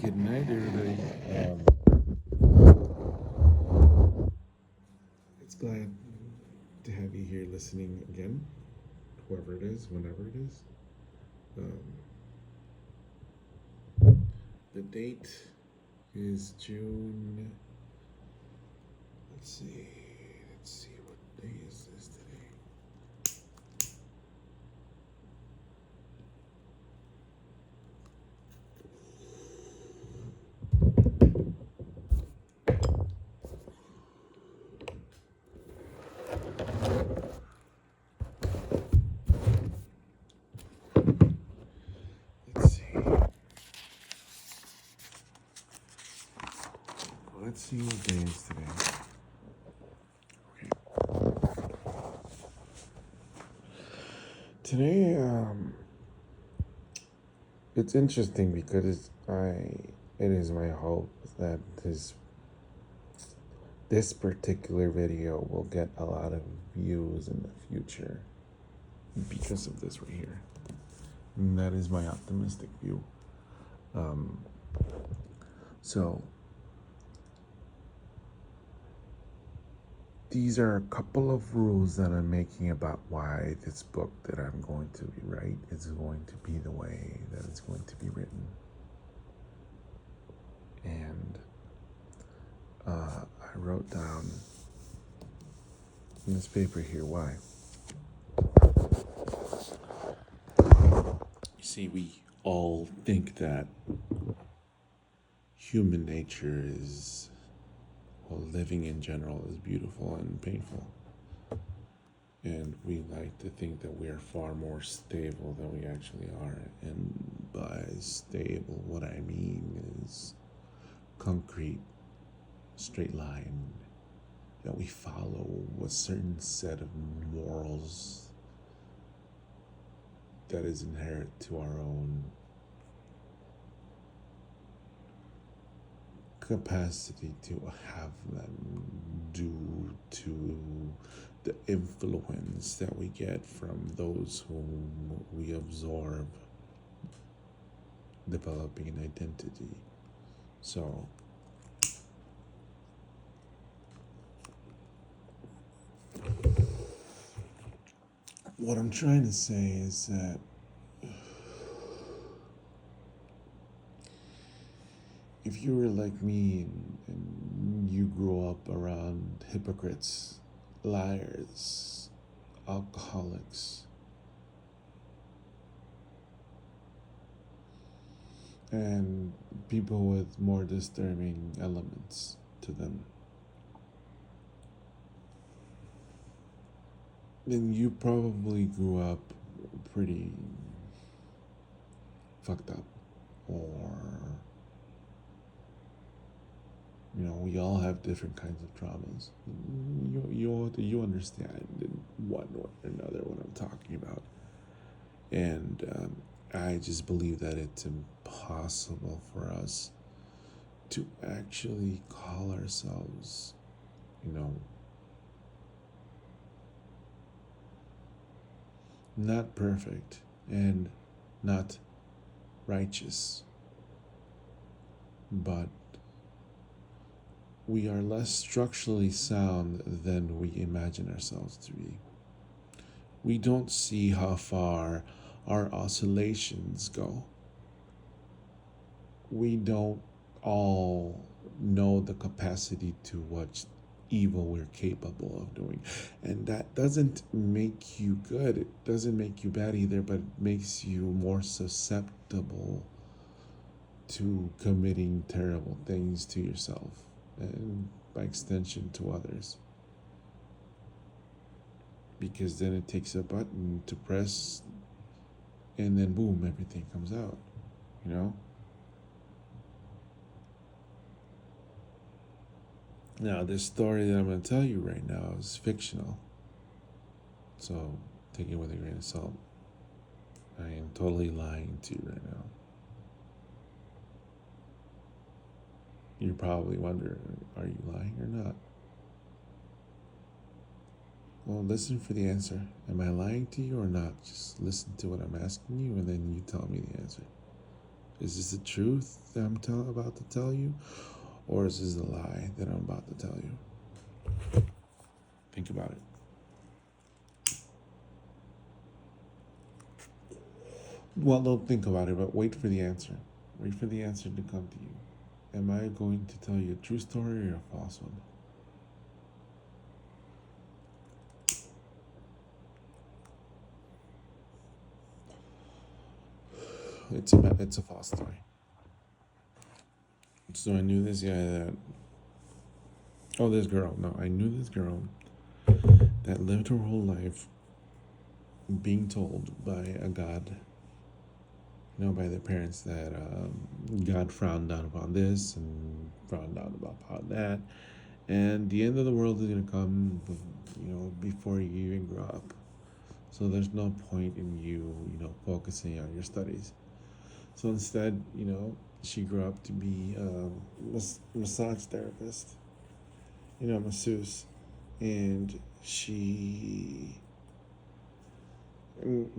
Good night, everybody. It's glad to have you here listening again, whoever it is, whenever it is. Um, the date is June. Let's see. Let's see. What day is this today? Let's see. Let's see what day is today. Today, it's interesting because it is my hope that this particular video will get a lot of views in the future because of this right here. And that is my optimistic view. So these are a couple of rules that I'm making about why this book that I'm going to write is going to be the way that it's going to be written. And I wrote down in this paper here why. You see, we all think that human nature is, well, living in general is beautiful and painful. And we like to think that we are far more stable than we actually are. And by stable, what I mean is concrete, straight line, that we follow a certain set of morals that is inherent to our own capacity to have them due to the influence that we get from those whom we absorb, developing an identity. So what I'm trying to say is that if you were like me and you grew up around hypocrites, liars, alcoholics, and people with more disturbing elements to them, then you probably grew up pretty fucked up, or we all have different kinds of traumas. You understand in one way or another what I'm talking about. And I just believe that it's impossible for us to actually call ourselves, not perfect and not righteous, but we are less structurally sound than we imagine ourselves to be. We don't see how far our oscillations go. We don't all know the capacity to what evil we're capable of doing. And that doesn't make you good. It doesn't make you bad either, but it makes you more susceptible to committing terrible things to yourself and by extension to others. Because then it takes a button to press and then boom, everything comes out, Now, this story that I'm going to tell you right now is fictional. So take it with a grain of salt. I am totally lying to you right now. You're probably wondering, are you lying or not? Well, listen for the answer. Am I lying to you or not? Just listen to what I'm asking you and then you tell me the answer. Is this the truth that I'm about to tell you? Or is this a lie that I'm about to tell you? Think about it. Well, don't think about it, but wait for the answer. Wait for the answer to come to you. Am I going to tell you a true story or a false one? It's a false story. So I knew this guy that this girl. No, I knew this girl that lived her whole life being told by a God, by their parents that God frowned down upon this and frowned down upon that, and the end of the world is gonna come, before you even grow up. So there's no point in you, focusing on your studies. So instead, she grew up to be a massage therapist, masseuse, and she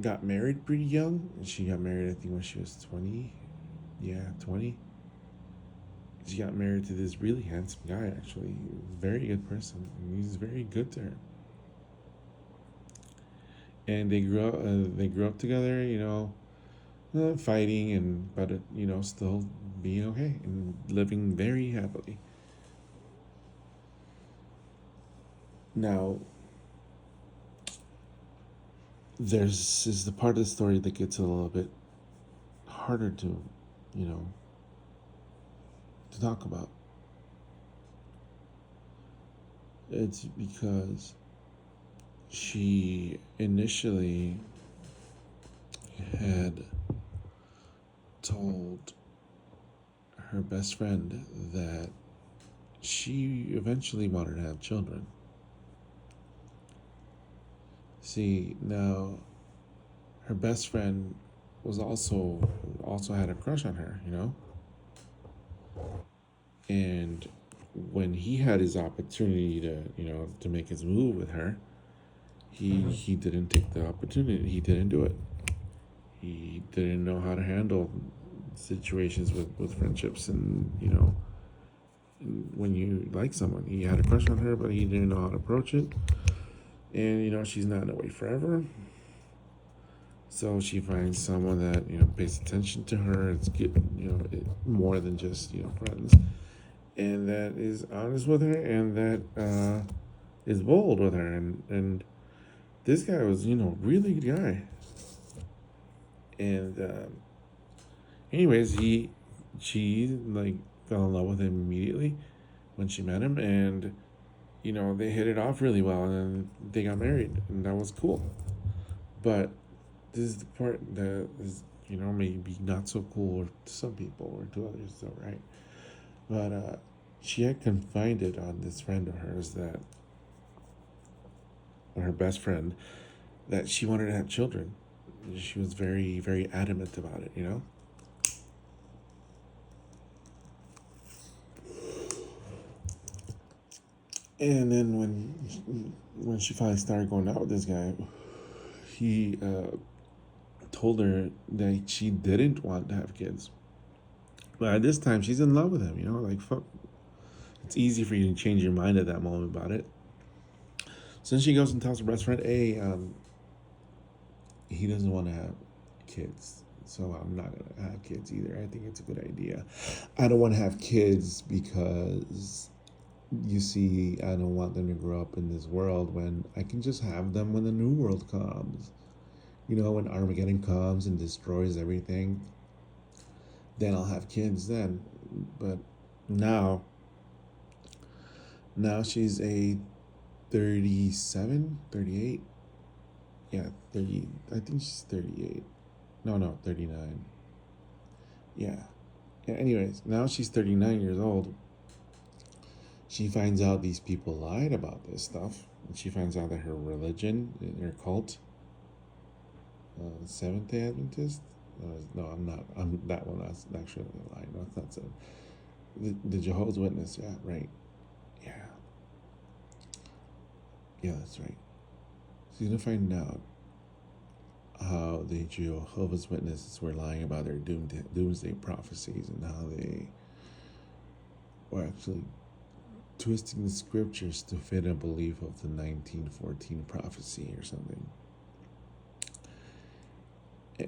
got married pretty young. She got married, I think, when she was 20. Yeah, 20. She got married to this really handsome guy, actually. Very good person. He's very good to her. And they grew up together, fighting but still being okay and living very happily. Now, there's is the part of the story that gets a little bit harder to, you know, to talk about. It's because she initially had told her best friend that she eventually wanted to have children. See, now her best friend was also had a crush on her, And when he had his opportunity to, to make his move with her, he didn't take the opportunity. He didn't do it. He didn't know how to handle situations with friendships and, when you like someone. He had a crush on her, but he didn't know how to approach it. And, she's not away forever. So she finds someone that, pays attention to her. It's good, more than just, friends. And that is honest with her and that is bold with her. And this guy was, really good guy. And anyways, she like fell in love with him immediately when she met him, and they hit it off really well, and then they got married, and that was cool. But this is the part that is, maybe not so cool to some people or to others, though, right? But she had confided on this friend of hers that, or her best friend, that she wanted to have children. She was very, very adamant about it. And then when she finally started going out with this guy, he told her that she didn't want to have kids. But at this time, she's in love with him. Like fuck. It's easy for you to change your mind at that moment about it. So then she goes and tells her best friend, "Hey, he doesn't want to have kids, so I'm not gonna have kids either. I think it's a good idea. I don't want to have kids because." You see, I don't want them to grow up in this world when I can just have them when the new world comes. When Armageddon comes and destroys everything, then I'll have kids then. But now she's a 37, 38. Yeah, 30. I think she's 38. No, 39. Yeah. Anyways, now she's 39 years old. She finds out these people lied about this stuff. And she finds out that her religion, her cult, Seventh Day Adventist. No, I'm not. I'm that one. That's actually a lie. No, it's not seven. The Jehovah's Witness. Yeah, right. Yeah. Yeah, that's right. She's gonna find out how the Jehovah's Witnesses were lying about their doomsday prophecies, and how they were actually twisting the scriptures to fit a belief of the 1914 prophecy or something.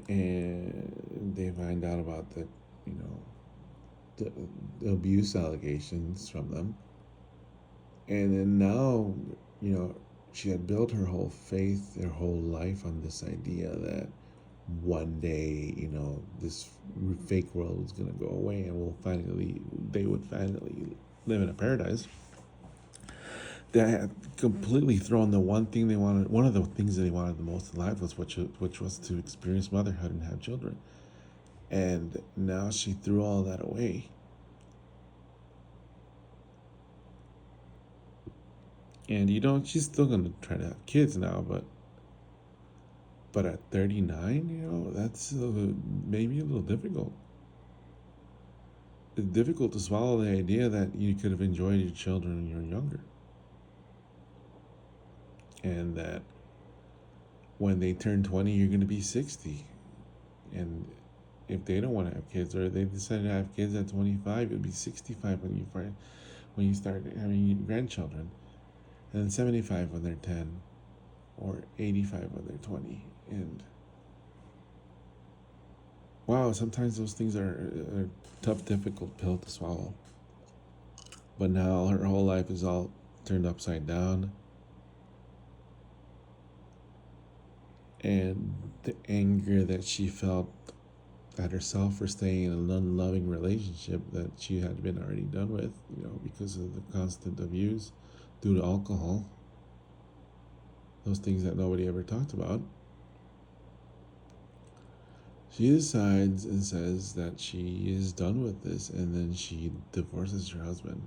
And they find out about the abuse allegations from them. And then now, she had built her whole faith, her whole life on this idea that one day, this fake world was going to go away and they would finally live in a paradise. They had completely thrown the one thing they wanted, one of the things that they wanted the most in life was which was to experience motherhood and have children. And now she threw all that away. And she's still gonna try to have kids now, but at 39, that's maybe a little difficult. It's difficult to swallow the idea that you could have enjoyed your children when you were younger, and that when they turn 20, you're going to be 60, and if they don't want to have kids, or they decide to have kids at 25, it'll be 65 when you start having grandchildren, and then 75 when they're 10, or 85 when they're 20, and wow, sometimes those things are a tough, difficult pill to swallow. But now her whole life is all turned upside down. And the anger that she felt at herself for staying in an unloving relationship that she had been already done with, because of the constant abuse due to alcohol. Those things that nobody ever talked about. She decides and says that she is done with this, and then she divorces her husband.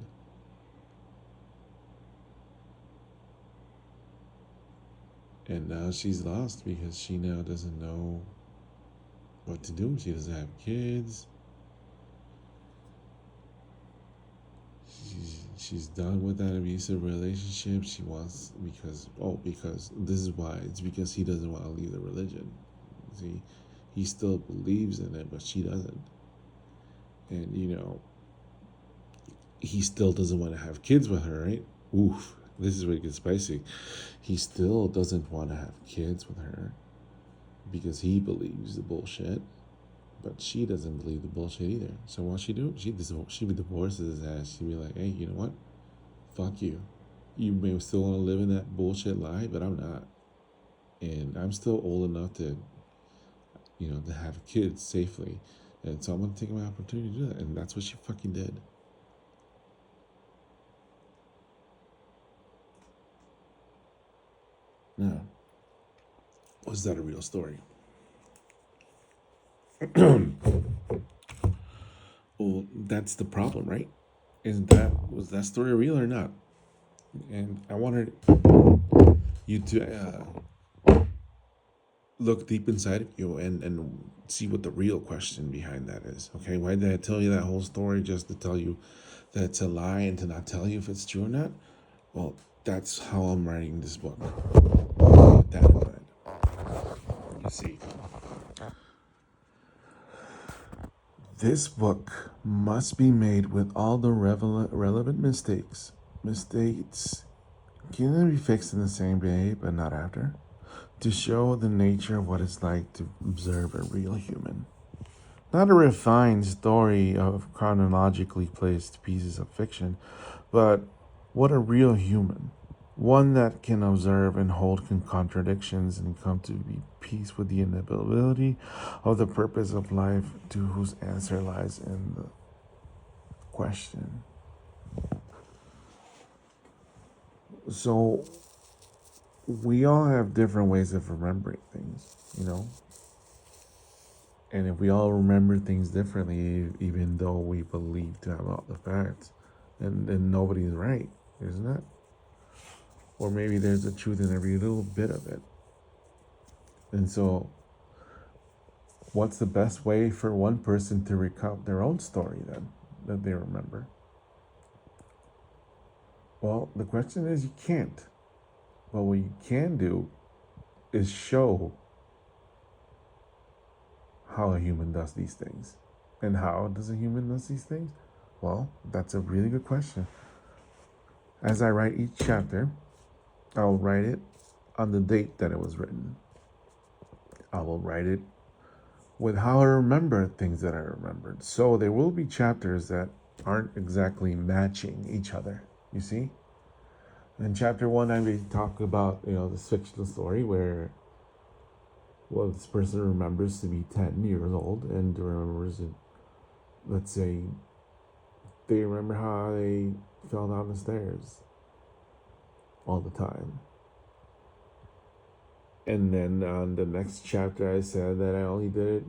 And now she's lost because she now doesn't know what to do. She doesn't have kids. She's done with that abusive relationship. She wants, because this is why. It's because he doesn't want to leave the religion. See, he still believes in it, but she doesn't. And, he still doesn't want to have kids with her, right? Oof, this is where it gets spicy. He still doesn't want to have kids with her because he believes the bullshit, but she doesn't believe the bullshit either. So what she do? She divorces his ass. She be like, hey, you know what? Fuck you. You may still want to live in that bullshit lie, but I'm not. And I'm still old enough to have kids safely. And so I'm going to take my opportunity to do that. And that's what she fucking did. Now, was that a real story? Well, that's the problem, right? Was that story real or not? And I wanted you to look deep inside of you and see what the real question behind that is. Okay, why did I tell you that whole story just to tell you that it's a lie and to not tell you if it's true or not? Well, that's how I'm writing this book. With that in mind. You see, this book must be made with all the relevant mistakes. Mistakes can be fixed in the same day, but not after, to show the nature of what it's like to observe a real human. Not a refined story of chronologically placed pieces of fiction, but what a real human. One that can observe and hold contradictions and come to be peace with the inevitability of the purpose of life, to whose answer lies in the question. So, we all have different ways of remembering things. And if we all remember things differently, even though we believe to have all the facts, then nobody's right, isn't it? Or maybe there's a truth in every little bit of it. And so, what's the best way for one person to recount their own story then, that they remember? Well, the question is, you can't. But what you can do is show how a human does these things. And how does a human does these things? Well, that's a really good question. As I write each chapter, I'll write it on the date that it was written. I will write it with how I remember things that I remembered. So there will be chapters that aren't exactly matching each other. You see? In chapter one, I may talk about this fictional story where this person remembers to be 10 years old and remembers it. Let's say they remember how they fell down the stairs all the time. And then on the next chapter, I said that I only did it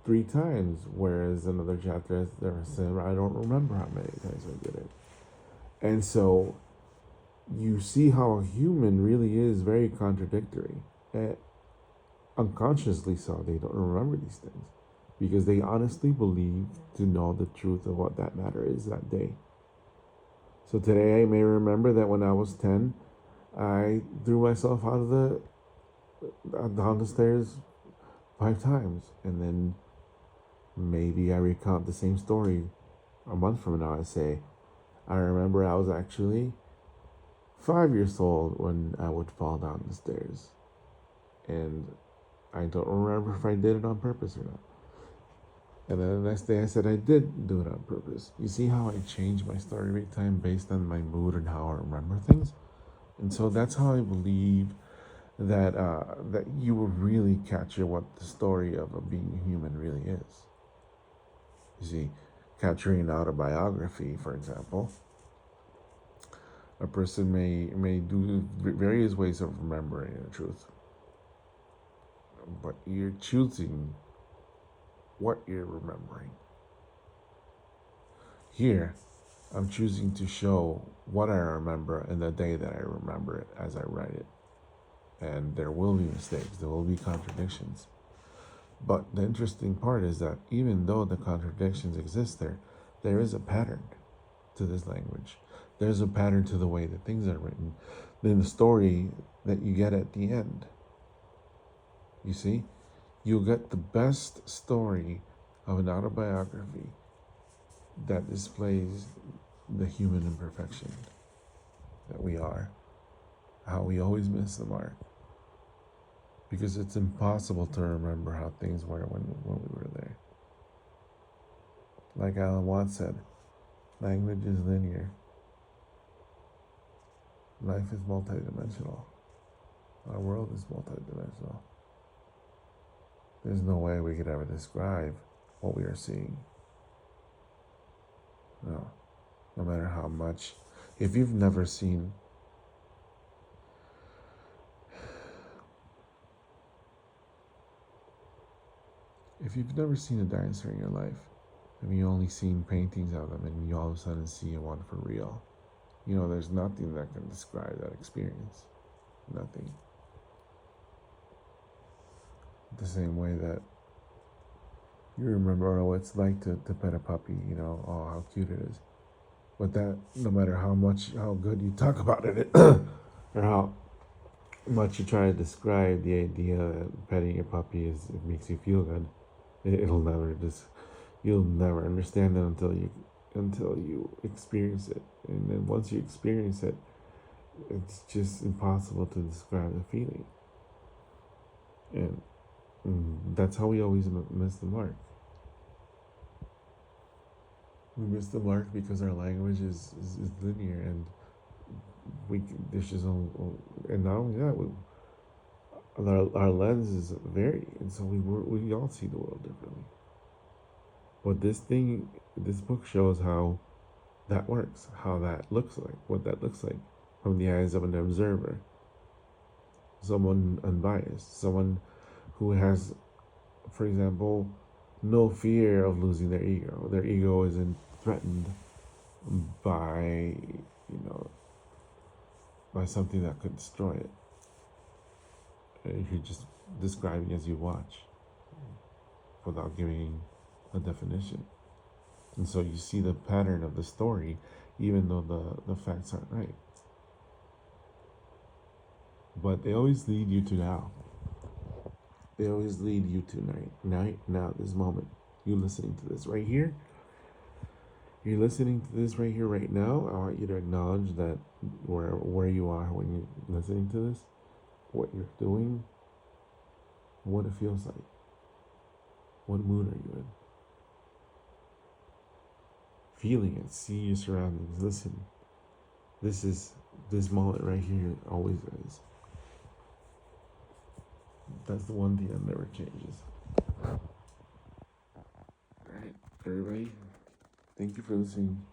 3 times, whereas another chapter I said I don't remember how many times I did it. And so you see how a human really is very contradictory. Unconsciously so, they don't remember these things because they honestly believe to know the truth of what that matter is that day. So today I may remember that when I was 10, I threw myself out of down the stairs 5 times, and then maybe I recount the same story a month from now. I say, I remember I was actually 5 years old when I would fall down the stairs, and I don't remember if I did it on purpose or not. And then the next day I said I did do it on purpose. You see how I change my story every time based on my mood and how I remember things? And so that's how I believe that that you will really capture what the story of being a human really is. You see, capturing an autobiography, for example, a person may do various ways of remembering the truth, but you're choosing what you're remembering. Here, I'm choosing to show what I remember and the day that I remember it as I write it. And there will be mistakes, there will be contradictions. But the interesting part is that even though the contradictions exist there is a pattern to this language. There's a pattern to the way that things are written. Then the story that you get at the end. You see? You'll get the best story of an autobiography that displays the human imperfection that we are, how we always miss the mark. Because it's impossible to remember how things were when we were there. Like Alan Watts said, language is linear. Life is multidimensional. Our world is multidimensional. There's no way we could ever describe what we are seeing. No matter how much. If you've never seen a dinosaur in your life, and you only seen paintings of them, and you all of a sudden see one for real, there's nothing that can describe that experience. Nothing. The same way that you remember what it's like to pet a puppy, oh, how cute it is. But that, no matter how good you talk about it, or how much you try to describe the idea that petting your puppy it makes you feel good, you'll never understand it until you experience it. And then once you experience it, it's just impossible to describe the feeling. And that's how we always miss the mark. We miss the mark because our language is linear, and and not only that, our lenses vary, and so we all see the world differently. But this book shows how that works, how that looks like, what that looks like from the eyes of an observer, someone unbiased, someone who has, for example, no fear of losing their ego. Their ego isn't threatened by something that could destroy it. You're just describing as you watch without giving a definition. And so you see the pattern of the story even though the facts aren't right. But they always lead you to now. They always lead you to now, this moment. You listening to this right here. You're listening to this right here, right now. I want you to acknowledge that where you are when you're listening to this, what you're doing, what it feels like. What mood are you in? Feeling it. See your surroundings. Listen. This moment right here always is. That's the one thing that never changes. Alright, everybody. Thank you for listening.